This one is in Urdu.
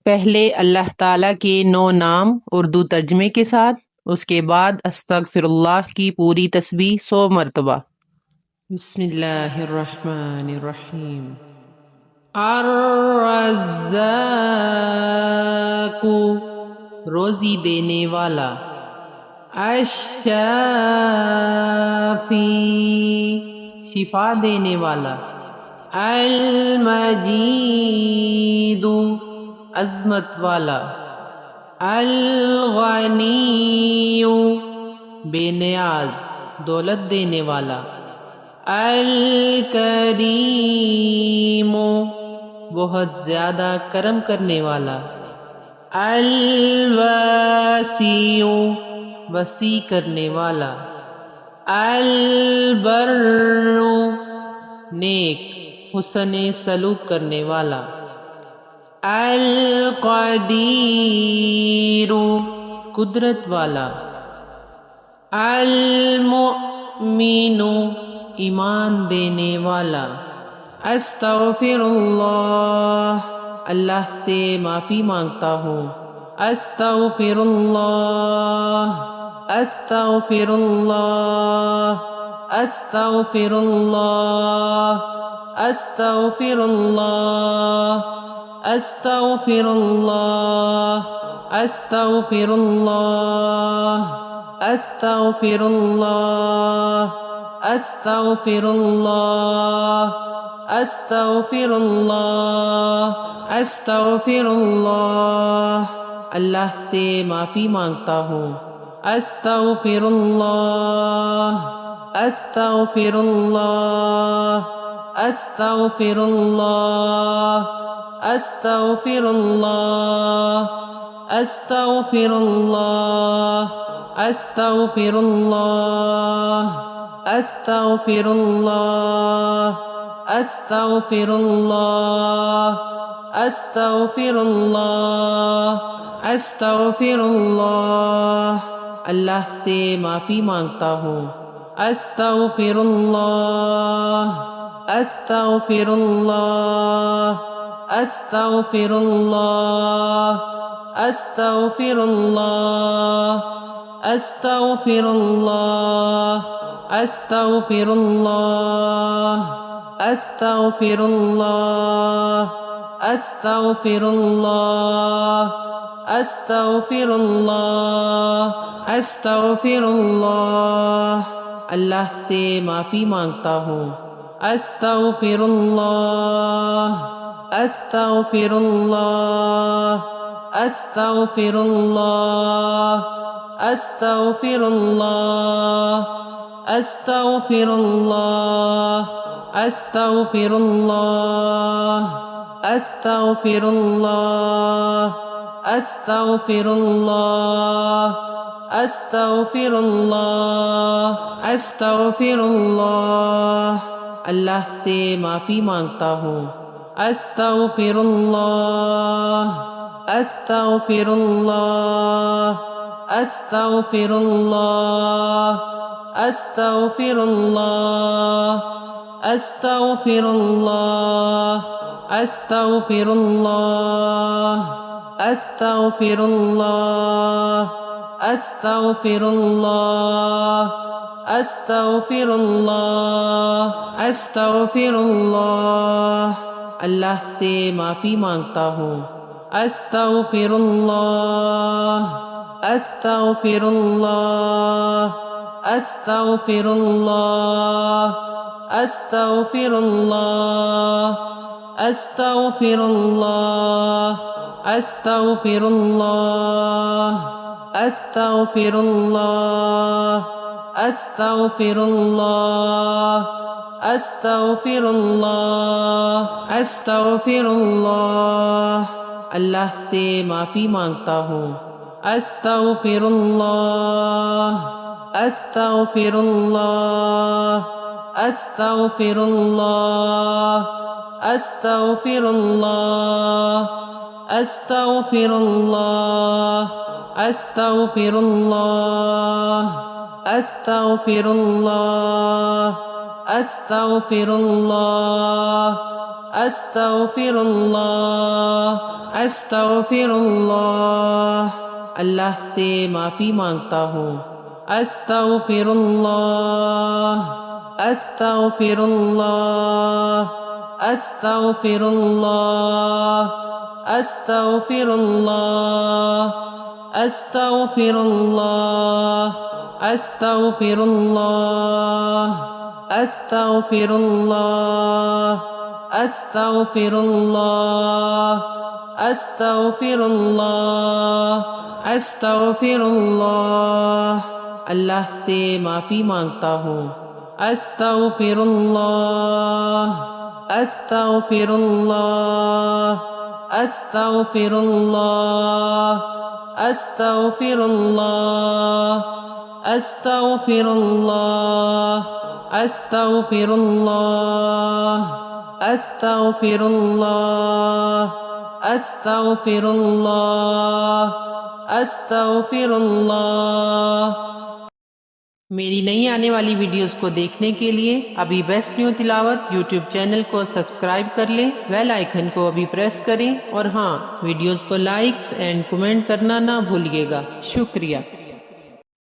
پہلے اللہ تعالیٰ کے 9 نام اردو ترجمے کے ساتھ، اس کے بعد استغفر اللہ کی پوری تسبیح 100 مرتبہ۔ بسم اللہ الرحمن الرحیم۔ الرزاق، روزی دینے والا۔ الشافی، شفا دینے والا۔ المجید، عظمت والا۔ الغنی، بے نیاز، دولت دینے والا۔ الکریم، بہت زیادہ کرم کرنے والا۔ الواسع، وسیع کرنے والا۔ البر، نیک، حسن سلوک کرنے والا۔ القدیر، قدرت والا۔ المؤمن، ایمان دینے والا۔ استغفر اللہ، اللہ سے معافی مانگتا ہوں۔ استغفر اللہ، استغفر اللہ، استغفر اللہ، استغفر اللہ، استغفر اللہ، استغفر اللہ، استغفر اللہ، استغفر اللہ، استغفر اللہ، استغفر اللہ، اللہ سے معافی مانگتا ہوں۔ استغفر اللہ، استغفر اللہ، استغفر اللہ، استغفر اللہ، استغفر اللہ، استغفر اللہ، استغفر اللہ، استغفر اللہ، استغفر اللہ، استغفر اللہ، اللہ سے معافی مانگتا ہوں۔ استغفر اللہ، استغفر اللہ، استغفر اللہ، استغفر اللہ، استغفر اللہ، استغفر اللہ، استغفر اللہ، استغفر اللہ، استغفر اللہ، استغفر اللہ، اللہ سے معافی مانگتا ہوں۔ استغفر اللہ، استغفر اللہ، استغفر اللہ، استغفر اللہ، استغفر اللہ، استغفر اللہ، استغفر اللہ، استغفر اللہ، استغفر اللہ، استغفر اللہ، اللہ سے معافی مانگتا ہوں۔ استغفر اللہ، استغفر اللہ، استغفر اللہ، استغفر اللہ، استغفر اللہ، استغفر اللہ، استغفر اللہ، استغفر اللہ، استغفر اللہ، استغفر اللہ، اللہ سے معافی مانگتا ہوں۔ استغفر اللہ، استغفر اللہ، استغفر اللہ، استغفر اللہ، استغفر اللہ، استغفر اللہ، استغفر اللہ، استغفر اللہ، استغفر اللہ، استغفر اللہ، اللہ سے معافی مانگتا ہوں۔ استغفر اللہ، استغفر اللہ، استغفر اللہ، استغفر اللہ، استغفر اللہ، استغفر اللہ، استغفر اللہ، استغفر اللہ، استغفر اللہ، استغفر اللہ، اللہ سے معافی مانگتا ہوں۔ استغفر اللہ، استغفر اللہ، استغفر اللہ، استغفر اللہ، استغفر اللہ، استغفر اللہ، استغفر اللہ، استغفر اللہ، استغفر اللہ، استغفر اللہ، اللہ سے معافی مانگتا ہوں۔ استغفر اللہ، استغفر اللہ، استغفر اللہ، استغفر اللہ، استغفر اللہ، استغفر اللہ، استغفر اللہ، استغفر اللہ، استغفر اللہ۔ میری نئی آنے والی ویڈیوز کو دیکھنے کے لیے ابھی بیسٹ نیو تلاوت یوٹیوب چینل کو سبسکرائب کر لیں، بیل آئیکن کو ابھی پریس کریں، اور ہاں، ویڈیوز کو لائکس اینڈ کمنٹ کرنا نہ بھولیے گا۔ شکریہ۔